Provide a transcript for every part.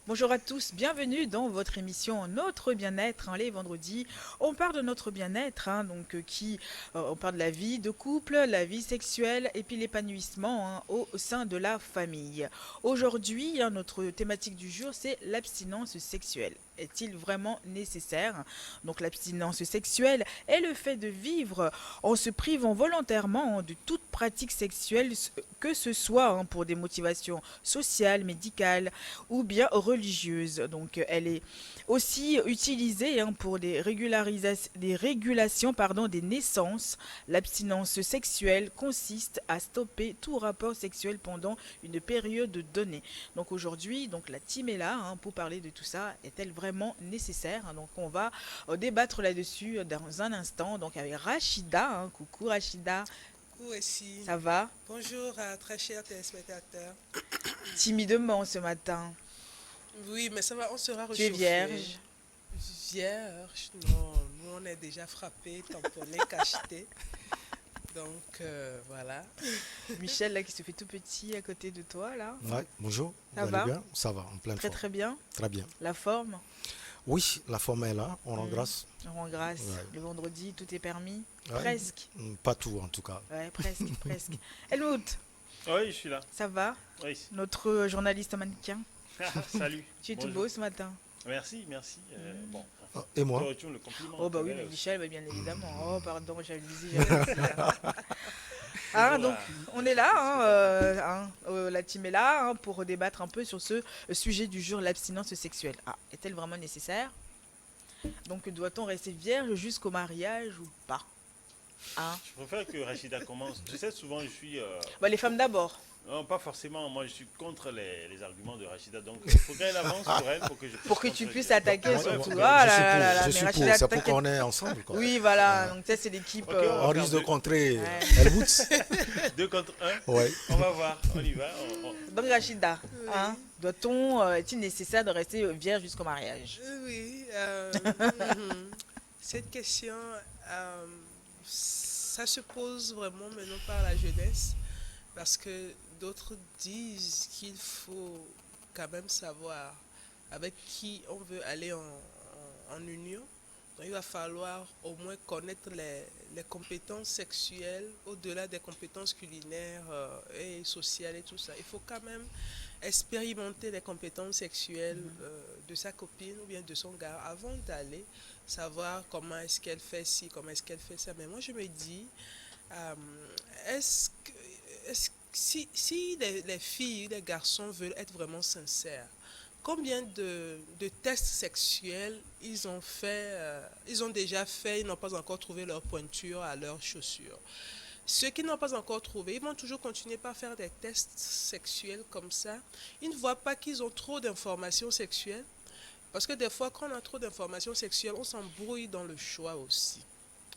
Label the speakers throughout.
Speaker 1: Bonjour à tous, bienvenue dans votre émission Notre bien-être, les vendredis. On parle de notre bien-être, on parle de la vie de couple, la vie sexuelle et puis l'épanouissement au sein de la famille. Aujourd'hui, notre thématique du jour, c'est l'abstinence sexuelle. Est-il vraiment nécessaire? Donc l'abstinence sexuelle est le fait de vivre en se privant volontairement de toute pratique sexuelle, que ce soit pour des motivations sociales, médicales, ou bien religieuse. Donc elle est aussi utilisée pour des régulations des naissances. L'abstinence sexuelle consiste à stopper tout rapport sexuel pendant une période donnée. Donc aujourd'hui, donc la team est là pour parler de tout ça. Est-elle vraiment nécessaire? Donc on va débattre là-dessus dans un instant. Donc avec Rachida. Coucou Rachida,
Speaker 2: Coucou aussi.
Speaker 1: ça va?
Speaker 2: Bonjour à très chers téléspectateurs.
Speaker 1: Timidement ce matin.
Speaker 2: Oui, mais ça va, on sera
Speaker 1: Tu es
Speaker 2: réchauffé.
Speaker 1: vierge.
Speaker 2: Vierge, non, nous on est déjà frappé, tamponné, cacheté. Donc voilà.
Speaker 1: Michel là qui se fait tout petit à côté de toi là.
Speaker 3: Ouais, bonjour,
Speaker 1: Ça
Speaker 3: vous allez
Speaker 1: va?
Speaker 3: bien? Ça va, en pleine
Speaker 1: Très
Speaker 3: forme.
Speaker 1: très bien.
Speaker 3: Très bien.
Speaker 1: La forme?
Speaker 3: Oui, la forme est là, on rend
Speaker 1: Hmm.
Speaker 3: grâce.
Speaker 1: On rend grâce.
Speaker 3: Ouais.
Speaker 1: Le vendredi, tout est permis?
Speaker 3: Ouais,
Speaker 1: Presque.
Speaker 3: pas tout en tout cas.
Speaker 1: Ouais, presque, presque. Helmut,
Speaker 4: Oui, je suis là.
Speaker 1: ça va?
Speaker 4: Oui.
Speaker 1: Notre journaliste mannequin.
Speaker 4: Salut.
Speaker 1: Tu es tout
Speaker 4: Bonjour.
Speaker 1: beau ce matin.
Speaker 4: Merci, merci. Bon,
Speaker 3: Ah, et
Speaker 4: tu
Speaker 3: moi?
Speaker 4: retournes le compliment.
Speaker 1: Oh bah
Speaker 4: tu
Speaker 1: oui,
Speaker 4: vois,
Speaker 1: mais
Speaker 4: aussi.
Speaker 1: Michel, bah, bien évidemment. Oh pardon, j'avais dit, j'avais dit.
Speaker 4: Bonjour
Speaker 1: Donc on est
Speaker 4: chers
Speaker 1: là,
Speaker 4: téléspectateurs.
Speaker 1: la team est là pour débattre un peu sur ce sujet du jour, l'abstinence sexuelle. Ah, est-elle vraiment nécessaire? Donc doit-on rester vierge jusqu'au mariage ou pas? Hein?
Speaker 4: Je préfère que Rachida commence. Tu sais, souvent je suis.
Speaker 1: Bah, les femmes d'abord.
Speaker 4: Non, pas forcément. Moi, je suis contre les arguments de Rachida. Donc, il faut qu'elle avance pour elle, pour que je puisse
Speaker 1: Pour que tu puisses
Speaker 4: contredire.
Speaker 1: attaquer
Speaker 3: Moi,
Speaker 4: Ouais,
Speaker 3: moi,
Speaker 1: surtout.
Speaker 4: faut
Speaker 1: Oh
Speaker 4: qu'elle.
Speaker 1: là
Speaker 3: je suis
Speaker 1: là
Speaker 3: pour,
Speaker 1: là là,
Speaker 3: je
Speaker 1: mais
Speaker 3: suis pour,
Speaker 1: Rachida,
Speaker 3: c'est pour
Speaker 1: t'inquiète.
Speaker 3: qu'on est ensemble quoi.
Speaker 1: Oui, voilà, donc ça c'est l'équipe.
Speaker 4: Ok, on va
Speaker 3: On
Speaker 4: faire
Speaker 3: risque de
Speaker 4: deux,
Speaker 3: contrer
Speaker 1: Ouais.
Speaker 3: Helmut.
Speaker 4: deux contre un.
Speaker 3: Ouais.
Speaker 4: On va voir. On y va.
Speaker 1: Donc Rachida,
Speaker 2: Oui,
Speaker 1: est-il nécessaire de rester vierge jusqu'au mariage?
Speaker 2: oui. Cette question, euh, ça se pose vraiment maintenant par la jeunesse, parce que d'autres disent qu'il faut quand même savoir avec qui on veut aller en union. Donc, il va falloir au moins connaître les compétences sexuelles au-delà des compétences culinaires et sociales et tout ça. Il faut quand même expérimenter les compétences sexuelles de sa copine ou bien de son gars avant d'aller savoir comment est-ce qu'elle fait ci, comment est-ce qu'elle fait ça. Mais moi, je me dis, euh, est-ce que, si les filles, les garçons veulent être vraiment sincères, combien de tests sexuels ils ont fait, ils ont déjà fait, ils n'ont pas encore trouvé leur pointure à leurs chaussures. Ceux qui n'ont pas encore trouvé, ils vont toujours continuer par faire des tests sexuels comme ça. Ils ne voient pas qu'ils ont trop d'informations sexuelles. Parce que des fois, quand on a trop d'informations sexuelles, on s'embrouille dans le choix aussi.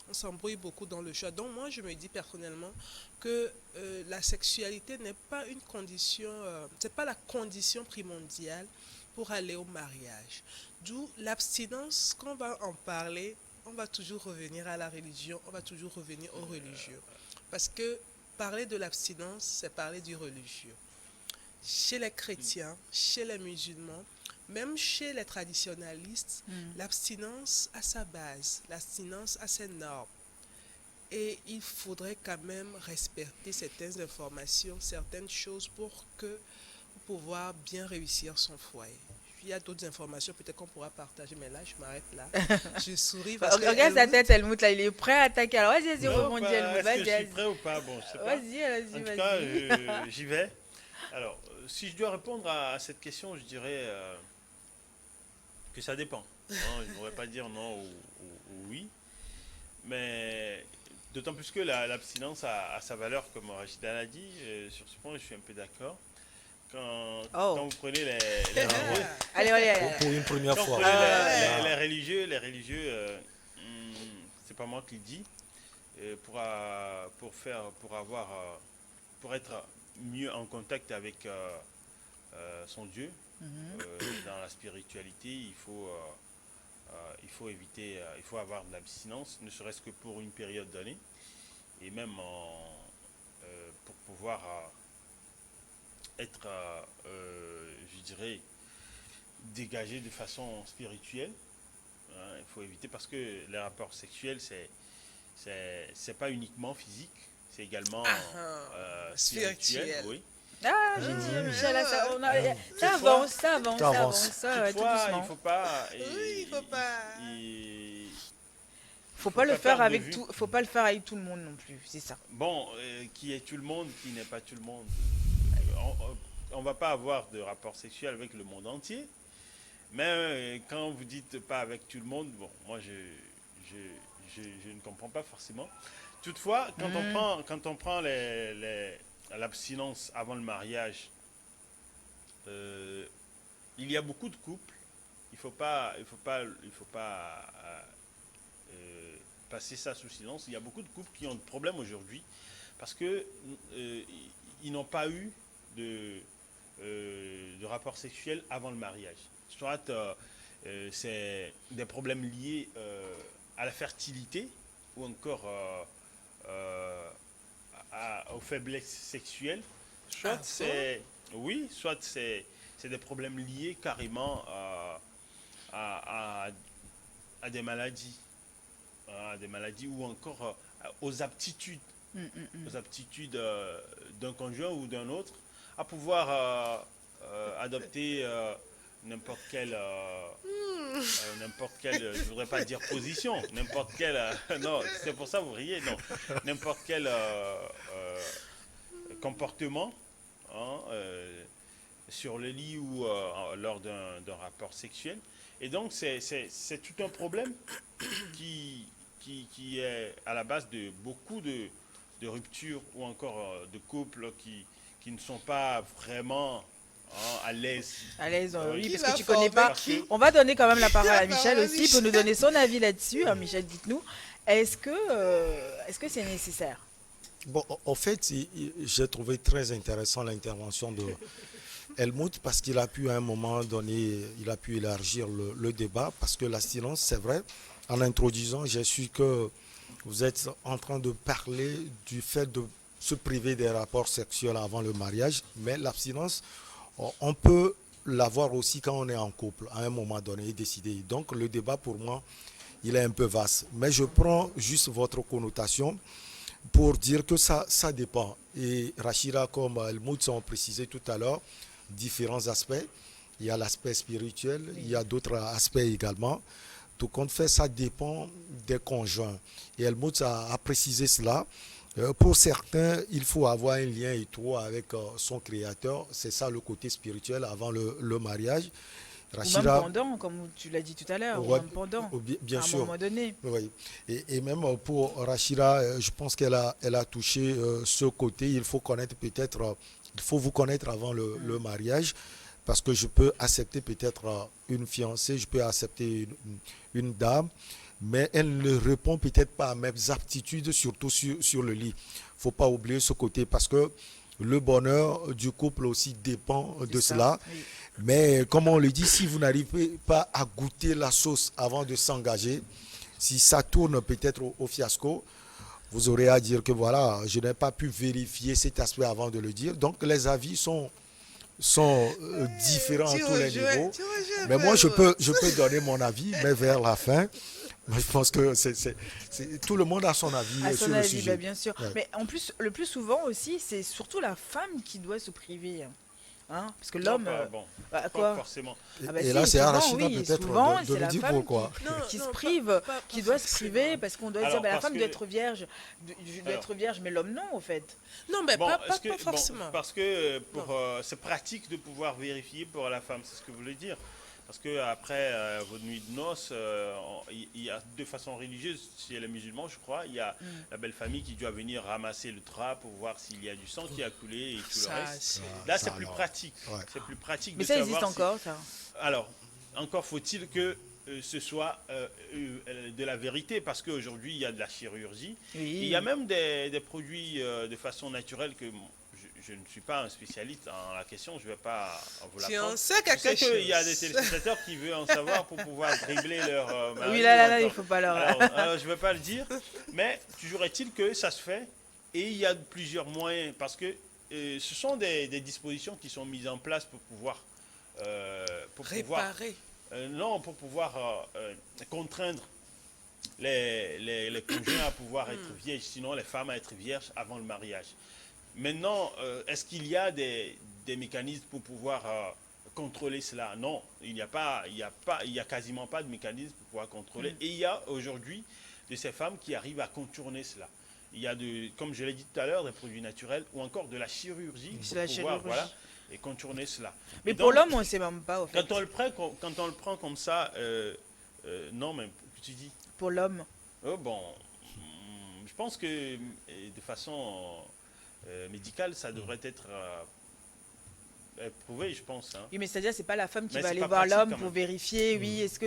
Speaker 2: On s'embrouille beaucoup dans le choix. Donc moi, je me dis personnellement que la sexualité n'est pas une condition, c'est pas la condition primordiale pour aller au mariage. D'où l'abstinence, quand on va en parler, on va toujours revenir à la religion, on va toujours revenir au religieux. Parce que parler de l'abstinence, c'est parler du religieux. Chez les chrétiens, chez les musulmans, même chez les traditionalistes,
Speaker 1: Hmm.
Speaker 2: l'abstinence a sa base, l'abstinence a ses normes. Et il faudrait quand même respecter certaines informations, certaines choses pour pouvoir bien réussir son foyer. Il y a d'autres informations peut-être qu'on pourra partager, mais là, je m'arrête là. Je souris parce que
Speaker 1: Regarde sa
Speaker 2: Helmut,
Speaker 1: tête, Helmut, là, il est prêt à attaquer. Alors vas-y, vas-y,
Speaker 4: Non,
Speaker 1: rebondis,
Speaker 4: pas.
Speaker 1: Helmut,
Speaker 4: Est-ce que
Speaker 1: vas-y,
Speaker 4: je suis
Speaker 1: vas-y.
Speaker 4: prêt ou pas? Bon, je sais pas.
Speaker 1: Vas-y,
Speaker 4: En
Speaker 1: vas-y,
Speaker 4: tout cas,
Speaker 1: vas-y.
Speaker 4: j'y vais. Alors, si je dois répondre à cette question, je dirais que ça dépend. Non, je ne pourrais pas dire non ou oui. Mais d'autant plus que l'abstinence a sa valeur, comme Rachida l'a dit. Sur ce point, je suis un peu d'accord. Quand
Speaker 1: Oh,
Speaker 4: vous prenez les religieux,
Speaker 1: allez, allez,
Speaker 3: Pour
Speaker 1: allez.
Speaker 3: une première
Speaker 4: quand vous
Speaker 3: fois.
Speaker 4: prenez
Speaker 3: Là,
Speaker 4: les religieux, c'est pas moi qui le dis, pour avoir, pour être mieux en contact avec son Dieu,
Speaker 1: Mhm.
Speaker 4: dans la spiritualité, il faut éviter, il faut avoir de l'abstinence, ne serait-ce que pour une période donnée, et même pour pouvoir être, je dirais, dégager de façon spirituelle. Hein, il faut éviter parce que les rapports sexuels, c'est pas uniquement physique, c'est également spirituel.
Speaker 2: Spirituel.
Speaker 4: Oui.
Speaker 1: Ah, j'ai dit, Michel, là, ça
Speaker 3: Toutefois,
Speaker 1: avance, ça avance,
Speaker 3: ça
Speaker 1: ça
Speaker 3: avance.
Speaker 1: avance, ça, ouais, tout
Speaker 4: Toutefois,
Speaker 1: doucement.
Speaker 4: il faut pas.
Speaker 2: Oui, il faut pas.
Speaker 1: Faut pas le
Speaker 4: pas
Speaker 1: faire
Speaker 4: perdre de
Speaker 1: avec
Speaker 4: vue.
Speaker 1: tout, faut pas le faire avec tout le monde non plus, c'est ça.
Speaker 4: Bon, qui est tout le monde, qui n'est pas tout le monde. On va pas avoir de rapport sexuel avec le monde entier. Mais quand vous dites pas avec tout le monde, bon, moi je ne comprends pas forcément. Toutefois, quand on prend l'abstinence avant le mariage, il y a beaucoup de couples. Il faut pas passer ça sous silence. Il y a beaucoup de couples qui ont des problèmes aujourd'hui parce que ils n'ont pas eu de rapport sexuel avant le mariage. Soit c'est des problèmes liés à la fertilité ou encore aux faiblesses sexuelles. Soit soit c'est des problèmes liés carrément à des maladies. À des maladies ou encore aux aptitudes. Aux aptitudes d'un conjoint ou d'un autre à pouvoir adopter n'importe quelle, je voudrais pas dire position, n'importe quelle, non, c'est pour ça que vous riez, non, n'importe quel comportement hein, sur le lit ou lors d'un rapport sexuel. Et donc, c'est tout un problème qui est à la base de beaucoup de ruptures ou encore de couples qui ne sont pas vraiment à l'aise.
Speaker 1: À l'aise, oui,
Speaker 2: Qui
Speaker 1: parce
Speaker 2: va
Speaker 1: que tu connais
Speaker 2: former
Speaker 1: pas.
Speaker 2: qui?
Speaker 1: On va donner quand même la parole à
Speaker 2: La
Speaker 1: Michel
Speaker 2: parole à
Speaker 1: aussi pour nous
Speaker 2: Michel.
Speaker 1: donner son avis là-dessus. Hein, Michel, dites-nous, est-ce que c'est nécessaire?
Speaker 3: Bon, en fait, j'ai trouvé très intéressant l'intervention de Helmut parce qu'il a pu à un moment donné, il a pu élargir le débat parce que l'abstinence, c'est vrai, en introduisant, j'ai su que vous êtes en train de parler du fait de se priver des rapports sexuels avant le mariage, mais l'abstinence, on peut l'avoir aussi quand on est en couple, à un moment donné, décidé. Donc le débat pour moi, il est un peu vaste. Mais je prends juste votre connotation pour dire que ça dépend. Et Rachida, comme Helmut ont précisé tout à l'heure, différents aspects. Il y a l'aspect spirituel, il y a d'autres aspects également. Tout compte fait, ça dépend des conjoints. Et Helmut a précisé cela. Pour certains, il faut avoir un lien étroit avec son créateur. C'est ça le côté spirituel avant le mariage.
Speaker 1: Ou même pendant, comme tu l'as dit tout à l'heure, ou même pendant,
Speaker 3: bien
Speaker 1: à un
Speaker 3: sûr.
Speaker 1: moment donné.
Speaker 3: Oui. Et même pour Rachida, je pense qu'elle a touché ce côté. Il faut connaître peut-être, il faut vous connaître avant le mariage. Parce que je peux accepter peut-être une fiancée, je peux accepter une dame, mais elle ne répond peut-être pas à mes aptitudes, surtout sur le lit. Il ne faut pas oublier ce côté parce que le bonheur du couple aussi dépend de cela. Oui. Mais comme on le dit, si vous n'arrivez pas à goûter la sauce avant de s'engager, si ça tourne peut-être au fiasco, vous aurez à dire que voilà, je n'ai pas pu vérifier cet aspect avant de le dire. Donc les avis sont différents à tous les niveaux. Mais moi, je peux donner mon avis, mais vers la fin. Je pense que tout le monde a son avis sur le sujet.
Speaker 1: Bah, bien sûr. Ouais. Mais en plus, le plus souvent aussi, c'est surtout la femme qui doit se priver. Hein, parce que l'homme...
Speaker 4: pas forcément.
Speaker 3: Et là, c'est Arachida peut-être de le dire pourquoi.
Speaker 1: Qui se prive, qui doit se priver, parce qu'on doit dire la femme doit être vierge, mais l'homme non, en fait.
Speaker 2: Non, mais pas forcément.
Speaker 4: Parce que c'est pratique de pouvoir vérifier pour la femme, c'est ce que vous voulez dire. Parce qu'après votre nuit de noces, il y a deux façons religieuses chez les musulmans, je crois. Il y a la belle famille qui doit venir ramasser le drap pour voir s'il y a du sang qui a coulé et tout le reste. Là, c'est plus pratique. Ouais. C'est plus pratique.
Speaker 1: Mais ça existe encore, ça.
Speaker 4: Alors, encore faut-il que ce soit de la vérité, parce qu'aujourd'hui, il y a de la chirurgie. Oui. Il y a même des produits de façon naturelle que... Je ne suis pas un spécialiste en la question, je ne vais pas vous l'apprendre.
Speaker 2: Je sais
Speaker 4: qu'il y a des téléspectateurs qui veulent en savoir pour pouvoir dribbler leur mari.
Speaker 1: Oui, là, il ne faut pas leur...
Speaker 4: Alors, je ne vais pas le dire, mais toujours est-il que ça se fait et il y a plusieurs moyens parce que ce sont des dispositions qui sont mises en place pour pouvoir pour pouvoir
Speaker 2: Réparer.
Speaker 4: non, pour pouvoir contraindre les conjoints à pouvoir être vierges, sinon les femmes à être vierges avant le mariage. Maintenant, est-ce qu'il y a des mécanismes pour pouvoir contrôler cela? Non, il n'y a quasiment pas de mécanisme pour pouvoir contrôler. Et il y a aujourd'hui de ces femmes qui arrivent à contourner cela. Il y a, comme je l'ai dit tout à l'heure, des produits naturels ou encore de la chirurgie pour pouvoir voilà, et contourner cela.
Speaker 1: Mais
Speaker 4: Et
Speaker 1: pour
Speaker 4: donc,
Speaker 1: l'homme, on ne sait même pas, au fait.
Speaker 4: quand on le prend comme ça, non, mais tu dis,
Speaker 1: Pour l'homme.
Speaker 4: bon, je pense que de façon médicale, ça devrait être prouvé, je pense. Hein.
Speaker 1: Oui, mais c'est-à-dire, c'est pas la femme qui
Speaker 4: Mais
Speaker 1: va
Speaker 4: c'est
Speaker 1: aller
Speaker 4: pas
Speaker 1: voir
Speaker 4: pratique,
Speaker 1: l'homme
Speaker 4: quand
Speaker 1: pour
Speaker 4: même.
Speaker 1: vérifier, oui, est-ce que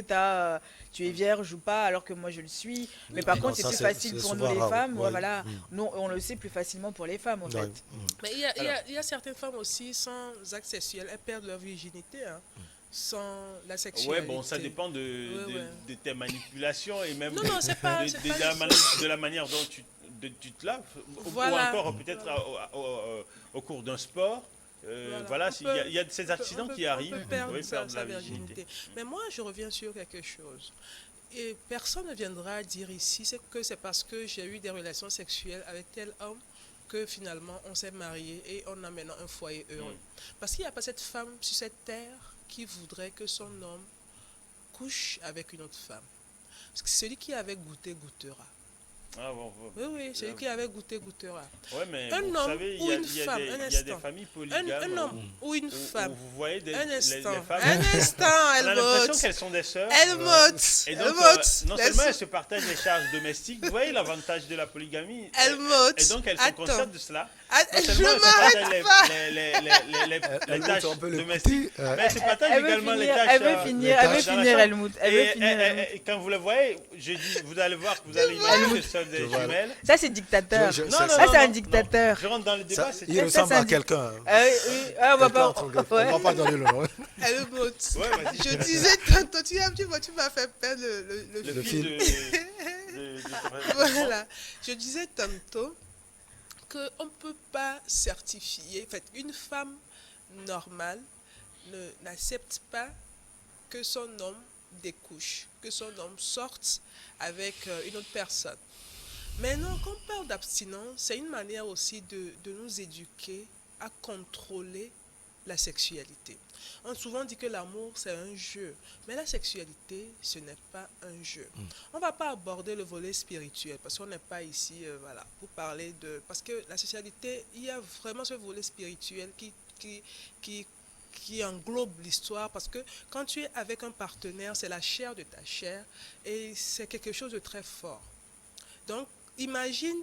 Speaker 1: tu es vierge ou pas, alors que moi je le suis. Mais par
Speaker 3: non,
Speaker 1: contre, c'est
Speaker 3: ça,
Speaker 1: plus
Speaker 3: c'est-
Speaker 1: facile
Speaker 3: c'est
Speaker 1: pour nous
Speaker 3: souvent
Speaker 1: les
Speaker 3: rare,
Speaker 1: femmes.
Speaker 3: ouais.
Speaker 1: Voilà. Nous, on le sait plus facilement pour les femmes, en
Speaker 3: Ouais.
Speaker 1: fait.
Speaker 2: Mais il y a certaines femmes aussi, sans acte sexuel, elles perdent leur virginité. Hein, sans la sexualité.
Speaker 4: Ouais, bon, ça dépend de tes manipulations et même
Speaker 2: Non, c'est pas.
Speaker 4: de,
Speaker 2: c'est
Speaker 4: de
Speaker 2: pas
Speaker 4: la
Speaker 2: les-
Speaker 4: de la manière dont tu te laves,
Speaker 2: Voilà.
Speaker 4: ou encore peut-être au cours d'un sport. Voilà,
Speaker 2: On peut-
Speaker 4: il y a ces accidents
Speaker 2: on peut-
Speaker 4: qui arrivent,
Speaker 2: on peut perdre
Speaker 4: oui, perdre
Speaker 2: sa
Speaker 4: la virginité.
Speaker 2: Mais moi, je reviens sur quelque chose. Et personne ne viendra dire ici que c'est parce que j'ai eu des relations sexuelles avec tel homme que finalement on s'est marié et on a maintenant un foyer heureux. Parce qu'il n'y a pas cette femme sur cette terre qui voudrait que son homme couche avec une autre femme. Parce que celui qui avait goûté, goûtera.
Speaker 4: Ah, bon,
Speaker 2: Oui, oui, celui qui avait goûté, goûtera.
Speaker 4: ouais, mais
Speaker 2: Un
Speaker 4: vous
Speaker 2: homme
Speaker 4: savez,
Speaker 2: ou une femme, un
Speaker 4: il y a des
Speaker 2: instant.
Speaker 4: familles polygames
Speaker 2: Un homme ou une
Speaker 4: où
Speaker 2: femme.
Speaker 4: vous voyez les
Speaker 2: Un instant.
Speaker 4: femmes.
Speaker 2: Un instant,
Speaker 4: On a
Speaker 2: elle
Speaker 4: l'impression
Speaker 2: vote.
Speaker 4: qu'elles sont des sœurs.
Speaker 2: Elle vote.
Speaker 4: Et
Speaker 2: Elle
Speaker 4: donc,
Speaker 2: vote.
Speaker 4: non seulement elles se partagent les charges domestiques, vous voyez l'avantage de la polygamie.
Speaker 2: Elle vote.
Speaker 4: Et donc, elles sont
Speaker 2: Attends.
Speaker 4: conscientes de cela.
Speaker 2: Ah,
Speaker 4: Non
Speaker 2: je
Speaker 4: seulement elles se
Speaker 2: m'arrête
Speaker 4: partagent
Speaker 2: pas.
Speaker 4: les tâches
Speaker 3: on peut
Speaker 4: domestiques, mais elles se partagent
Speaker 1: Elle veut
Speaker 4: également les
Speaker 1: finir,
Speaker 4: tâches.
Speaker 1: elle veut finir, elle veut
Speaker 3: tâches
Speaker 4: dans la
Speaker 1: finir,
Speaker 4: chambre.
Speaker 1: Helmut. Elle veut finir, Helmut.
Speaker 4: Et quand vous le voyez, je dis, vous allez voir que vous allez imaginer que ce sont des
Speaker 3: vois.
Speaker 4: jumelles.
Speaker 1: Ça, c'est dictateur.
Speaker 3: Je-
Speaker 4: Non,
Speaker 3: ça,
Speaker 4: non,
Speaker 1: Ça,
Speaker 4: non,
Speaker 1: c'est un
Speaker 4: non,
Speaker 1: dictateur.
Speaker 4: non. Je rentre dans le débat,
Speaker 3: Ça,
Speaker 4: c'est
Speaker 3: il
Speaker 1: ça,
Speaker 3: ressemble
Speaker 1: c'est
Speaker 3: à
Speaker 1: un-
Speaker 3: quelqu'un. hein.
Speaker 1: Oui, ah, on va
Speaker 3: Quelqu'un
Speaker 1: pas.
Speaker 3: entre guillemets.
Speaker 1: Ouais.
Speaker 3: On va pas donner le nom.
Speaker 2: Elle vote.
Speaker 4: Ouais, vas-y.
Speaker 2: Je disais tantôt, tu m'as fait perdre le
Speaker 4: Le
Speaker 2: fil.
Speaker 4: fil de
Speaker 2: Voilà. Je disais tantôt qu'on ne peut pas certifier. En fait, une femme normale n'accepte pas que son homme découche, que son homme sorte avec une autre personne. Maintenant, quand on parle d'abstinence, c'est une manière aussi de nous éduquer à contrôler la sexualité. On a souvent dit que l'amour, c'est un jeu. Mais la sexualité, ce n'est pas un jeu. On ne va pas aborder le volet spirituel parce qu'on n'est pas ici voilà, pour parler de... Parce que la sexualité, il y a vraiment ce volet spirituel qui englobe l'histoire. Parce que quand tu es avec un partenaire, c'est la chair de ta chair et c'est quelque chose de très fort. Donc, imagine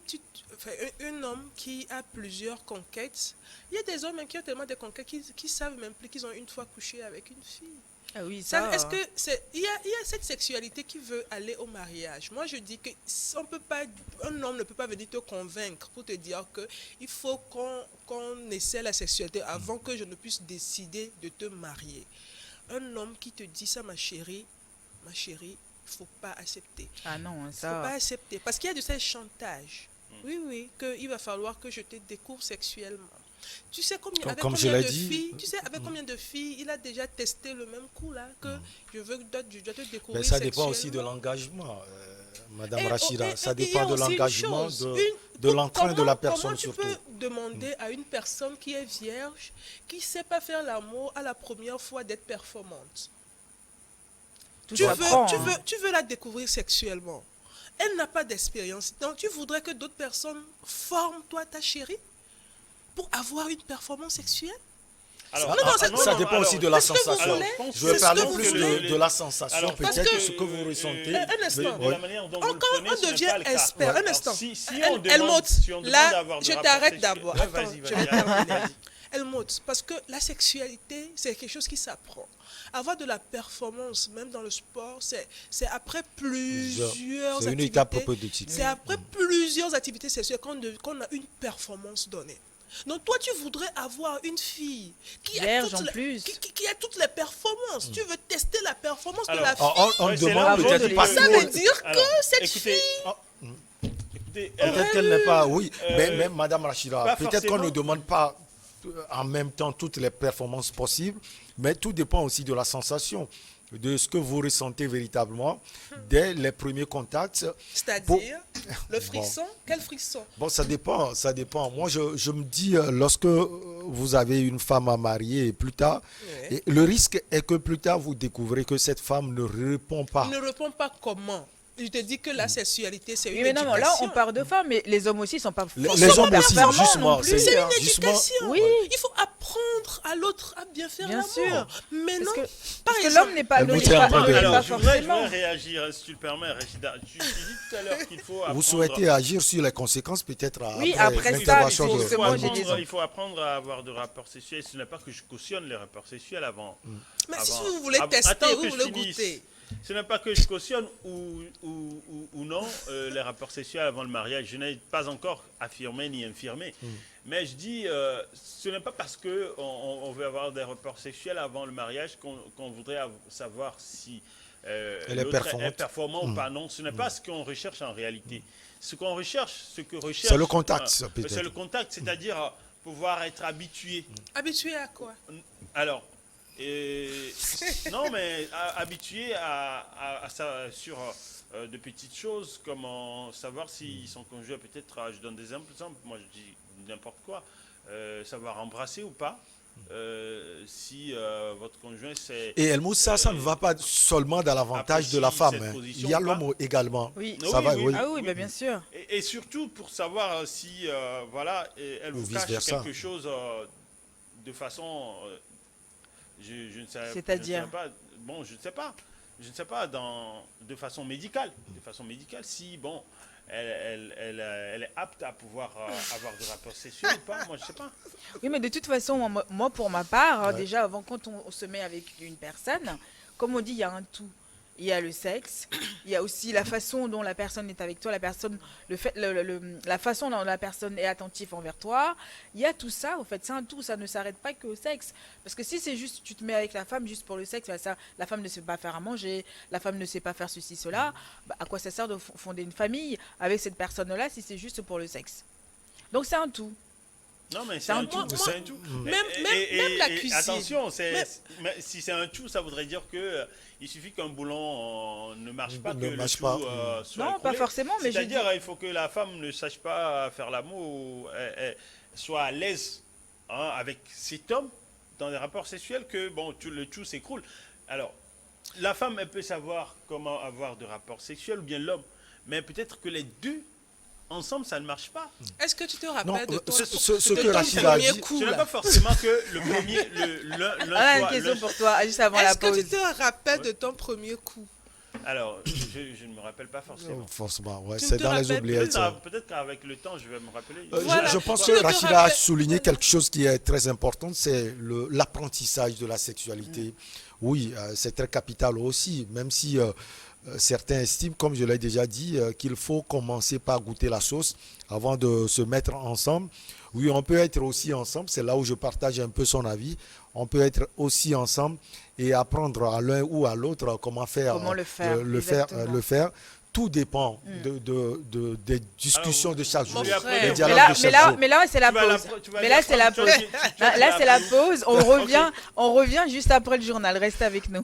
Speaker 2: un homme qui a plusieurs conquêtes. Il y a des hommes qui ont tellement de conquêtes qui savent même plus qu'ils ont une fois couché avec une fille.
Speaker 1: Ah oui,
Speaker 2: Est-ce que il y a cette sexualité qui veut aller au mariage? Moi, je dis que un homme ne peut pas venir te convaincre pour te dire que il faut qu'on essaie la sexualité avant que je ne puisse décider de te marier. Un homme qui te dit ça, ma chérie, il ne faut pas accepter.
Speaker 1: Ah non,
Speaker 2: Il ne faut
Speaker 1: ça.
Speaker 2: pas accepter. Parce qu'il y a de ces chantages. Oui, qu'il va falloir que je te découvre sexuellement. Tu sais avec
Speaker 3: Comme je
Speaker 2: combien
Speaker 3: l'ai
Speaker 2: de
Speaker 3: dit,
Speaker 2: filles, tu sais avec combien de filles il a déjà testé le même coup là que je dois te découvrir
Speaker 3: Mais ça dépend aussi de
Speaker 2: sexuellement.
Speaker 3: l'engagement, Madame
Speaker 2: Et-
Speaker 3: Rachida.
Speaker 2: et-
Speaker 3: Ça
Speaker 2: et il y
Speaker 3: dépend
Speaker 2: a
Speaker 3: de
Speaker 2: aussi une
Speaker 3: l'engagement,
Speaker 2: chose,
Speaker 3: de l'entrain de la
Speaker 2: comment
Speaker 3: personne surtout.
Speaker 2: tu peux demander à une personne qui est vierge, qui ne sait pas faire l'amour à la première fois d'être performante?
Speaker 1: Tout
Speaker 2: Tu
Speaker 1: s'apprend, hein.
Speaker 2: veux la découvrir sexuellement. Elle n'a pas d'expérience. Donc, tu voudrais que d'autres personnes forment toi, ta chérie, pour avoir une performance sexuelle?
Speaker 4: Alors,
Speaker 2: Non, non,
Speaker 3: Ça dépend aussi de la
Speaker 2: c'est ce que vous
Speaker 3: sensation.
Speaker 2: voulez.
Speaker 4: pense
Speaker 3: Je vais
Speaker 2: C'est ce
Speaker 3: parler
Speaker 2: que vous
Speaker 3: plus
Speaker 2: voulez.
Speaker 3: de la sensation,
Speaker 4: Alors,
Speaker 2: parce
Speaker 3: peut-être
Speaker 2: que,
Speaker 3: ce que vous ressentez.
Speaker 2: un instant.
Speaker 4: de la manière dont vous le
Speaker 2: Quand
Speaker 4: prenez,
Speaker 2: on
Speaker 4: ce n'est
Speaker 2: devient
Speaker 4: pas le cas.
Speaker 2: expert, un
Speaker 4: Alors,
Speaker 2: instant.
Speaker 4: si on
Speaker 2: Elle
Speaker 4: demande,
Speaker 2: monte.
Speaker 4: si on demande
Speaker 2: Là,
Speaker 4: d'avoir
Speaker 2: je
Speaker 4: de
Speaker 2: t'arrête
Speaker 4: rapporter-
Speaker 2: d'abord.
Speaker 4: Ouais,
Speaker 2: Attends,
Speaker 4: vas-y,
Speaker 2: je vais
Speaker 4: vas-y,
Speaker 2: terminer.
Speaker 4: vas-y.
Speaker 2: Elle monte parce que la sexualité, c'est quelque chose qui s'apprend. Avoir de la performance, même dans le sport, c'est après plusieurs
Speaker 3: C'est une
Speaker 2: activités.
Speaker 3: étape politique.
Speaker 2: C'est après plusieurs activités sexuelles qu'on a une performance donnée. Donc toi, tu voudrais avoir une fille qui
Speaker 1: Vierge en plus.
Speaker 2: qui a toutes les performances. Tu veux tester la performance de
Speaker 4: Alors,
Speaker 2: la fille.
Speaker 3: On
Speaker 4: Ouais, c'est
Speaker 3: demande
Speaker 4: là où
Speaker 3: peut-être
Speaker 1: je
Speaker 3: pas
Speaker 1: dis-
Speaker 2: Ça
Speaker 3: trop.
Speaker 2: veut dire que
Speaker 4: Alors,
Speaker 2: cette
Speaker 4: écoutez,
Speaker 2: fille...
Speaker 4: écoutez,
Speaker 3: Peut-être qu'elle n'est pas, oui, mais Madame Rachida,
Speaker 4: pas
Speaker 3: peut-être qu'on ne
Speaker 4: forcément.
Speaker 3: demande pas en même temps toutes les performances possibles, mais tout dépend aussi de la sensation, de ce que vous ressentez véritablement dès les premiers contacts.
Speaker 2: C'est-à-dire, le
Speaker 3: Bon.
Speaker 2: frisson, quel frisson?
Speaker 3: Bon, ça dépend, ça dépend. Moi, je me dis, lorsque vous avez une femme à marier plus tard,
Speaker 2: Ouais.
Speaker 3: et le risque est que plus tard, vous découvrez que cette femme ne répond pas.
Speaker 2: Il ne répond pas comment. Je te dis que la sexualité, c'est une
Speaker 1: Oui, mais non, mais là, on
Speaker 2: éducation.
Speaker 1: parle de femmes, mais les hommes aussi ne sont pas
Speaker 3: Les
Speaker 1: forcément
Speaker 3: hommes aussi,
Speaker 1: performants
Speaker 3: justement,
Speaker 1: non plus.
Speaker 3: c'est-
Speaker 2: C'est une
Speaker 3: justement,
Speaker 2: éducation.
Speaker 1: Oui.
Speaker 2: Il faut apprendre à l'autre à bien faire
Speaker 1: Bien
Speaker 2: l'amour.
Speaker 1: sûr.
Speaker 2: Mais non,
Speaker 1: Parce que,
Speaker 2: par
Speaker 1: parce que
Speaker 2: exemple,
Speaker 1: l'homme n'est pas,
Speaker 3: Elle
Speaker 1: ne
Speaker 3: vous
Speaker 1: l'est
Speaker 3: tient
Speaker 1: pas,
Speaker 3: en train
Speaker 1: ne
Speaker 3: de-
Speaker 1: l'est
Speaker 4: Alors,
Speaker 1: pas
Speaker 4: je voudrais
Speaker 1: forcément.
Speaker 4: réagir, si tu le permets, Rachida. Tu dis tout à l'heure qu'il faut apprendre.
Speaker 3: Vous souhaitez agir sur les conséquences peut-être
Speaker 1: Oui,
Speaker 3: après
Speaker 1: après ça,
Speaker 3: l'intervention
Speaker 1: il faut
Speaker 3: de...
Speaker 1: que moi, j'ai des
Speaker 4: Il faut apprendre à avoir de rapports sexuels. Ce n'est pas que je cautionne les rapports sexuels avant.
Speaker 2: mais si
Speaker 4: avant-
Speaker 2: vous voulez
Speaker 4: avant-
Speaker 2: tester,
Speaker 4: attends
Speaker 2: vous
Speaker 4: que je
Speaker 2: voulez
Speaker 4: finisse.
Speaker 2: goûter.
Speaker 4: Ce n'est pas que je cautionne ou non les rapports sexuels avant le mariage. Je n'ai pas encore affirmé ni infirmé. Mais je dis, ce n'est pas parce qu'on veut avoir des rapports sexuels avant le mariage qu'on voudrait savoir si
Speaker 3: Elle est
Speaker 4: l'autre
Speaker 3: performante.
Speaker 4: performant ou pas. Non, ce n'est pas ce qu'on recherche en réalité. Ce qu'on recherche,
Speaker 3: C'est le contact, ça, peut-être.
Speaker 4: C'est le contact, c'est-à-dire pouvoir être habitué.
Speaker 2: Habitué à quoi?
Speaker 4: Alors, non, mais habitué à ça sur de petites choses, comme savoir si son conjoint peut-être, je donne des exemples, moi je dis n'importe quoi, savoir embrasser ou pas, si votre conjoint c'est...
Speaker 3: Et Helmut, ça ne va pas seulement dans l'avantage de la
Speaker 4: apprécie
Speaker 3: femme.
Speaker 4: cette
Speaker 3: hein.
Speaker 4: position
Speaker 3: Il y a
Speaker 4: ou
Speaker 3: l'homme également.
Speaker 1: Oui.
Speaker 3: Ça va, oui.
Speaker 1: Ah oui, bah, bien sûr.
Speaker 4: Et surtout pour savoir si, voilà, elle
Speaker 3: Ou
Speaker 4: vous cache
Speaker 3: vice-versa.
Speaker 4: quelque chose de façon... je ne sais,
Speaker 1: C'est-à-dire?
Speaker 4: je ne sais pas. Bon, je ne sais pas. Je ne sais pas, de façon médicale. De façon médicale, si, bon, elle est apte à pouvoir avoir des rapports sexuels ou pas, moi, je ne sais pas.
Speaker 1: Oui, mais de toute façon, moi pour ma part,
Speaker 3: Ouais.
Speaker 1: déjà, avant, quand on se met avec une personne, comme on dit, il y a un tout. Il y a le sexe, il y a aussi la façon dont la personne est avec toi, la personne, la façon dont la personne est attentive envers toi. Il y a tout ça, en fait, c'est un tout, ça ne s'arrête pas qu'au sexe. Parce que si c'est juste, tu te mets avec la femme juste pour le sexe, bah, ça, la femme ne sait pas faire à manger, la femme ne sait pas faire ceci, cela, bah, à quoi ça sert de fonder une famille avec cette personne-là si c'est juste pour le sexe? Donc c'est un tout.
Speaker 4: Non, mais
Speaker 1: C'est
Speaker 4: c'est
Speaker 1: un
Speaker 4: un
Speaker 1: tout.
Speaker 4: tout. C'est un tout.
Speaker 2: Même la cuisine.
Speaker 4: Attention,
Speaker 2: Même-
Speaker 4: mais si c'est un tout, ça voudrait dire que il suffit qu'un boulon ne marche pas,
Speaker 3: Ne
Speaker 4: que le
Speaker 3: marche
Speaker 4: tout
Speaker 3: pas.
Speaker 4: soit
Speaker 1: Non, pas
Speaker 4: écroulé.
Speaker 1: forcément, mais je
Speaker 4: C'est-à-dire, il faut que la femme ne sache pas faire l'amour, ou, soit à l'aise avec cet homme dans des rapports sexuels, que bon, le tout s'écroule. Alors, la femme, elle peut savoir comment avoir de rapports sexuels, ou bien l'homme, mais peut-être que les deux ensemble, ça ne marche pas.
Speaker 2: Est-ce que tu te rappelles
Speaker 3: Non,
Speaker 2: de ton,
Speaker 3: ce
Speaker 2: de
Speaker 3: que
Speaker 2: ton
Speaker 3: Rachida a
Speaker 2: premier
Speaker 3: dit-
Speaker 2: coup
Speaker 4: Ce n'est
Speaker 2: là?
Speaker 4: pas forcément que le premier, l'un
Speaker 1: Ah, une
Speaker 4: soit-
Speaker 1: question
Speaker 4: l'un-
Speaker 1: pour toi, juste avant la
Speaker 2: Est-ce que
Speaker 1: pause.
Speaker 2: tu te rappelles de ton premier coup?
Speaker 4: Alors, je ne me rappelle pas forcément.
Speaker 3: Forcément, ouais.
Speaker 2: Tu
Speaker 3: C'est
Speaker 2: te
Speaker 3: dans les
Speaker 2: rappelles
Speaker 3: oubliettes.
Speaker 4: Peut-être qu'avec le temps, je vais me rappeler.
Speaker 2: Voilà.
Speaker 3: Je pense
Speaker 2: Tu
Speaker 3: que
Speaker 2: ne te
Speaker 3: Rachida a
Speaker 2: rappelles-
Speaker 3: souligné quelque chose qui est très important, c'est l'apprentissage de la sexualité. Oui, c'est très capital aussi, même si certains estiment, comme je l'ai déjà dit, qu'il faut commencer par goûter la sauce avant de se mettre ensemble. Oui, on peut être aussi ensemble, c'est là où je partage un peu son avis. On peut être aussi ensemble et apprendre à l'un ou à l'autre comment faire,
Speaker 1: Comment le faire, exactement.
Speaker 3: le faire. Tout dépend des discussions de chaque jour,
Speaker 2: Mon frère.
Speaker 3: des
Speaker 1: Mais
Speaker 3: dialogues
Speaker 1: là,
Speaker 3: de chaque jour.
Speaker 1: mais là, c'est la
Speaker 4: Tu vas
Speaker 1: pause.
Speaker 4: tu vas
Speaker 1: Mais là, c'est la
Speaker 4: l'apprendre.
Speaker 1: pause. Là, c'est la pause. On revient juste après le journal. Reste avec nous.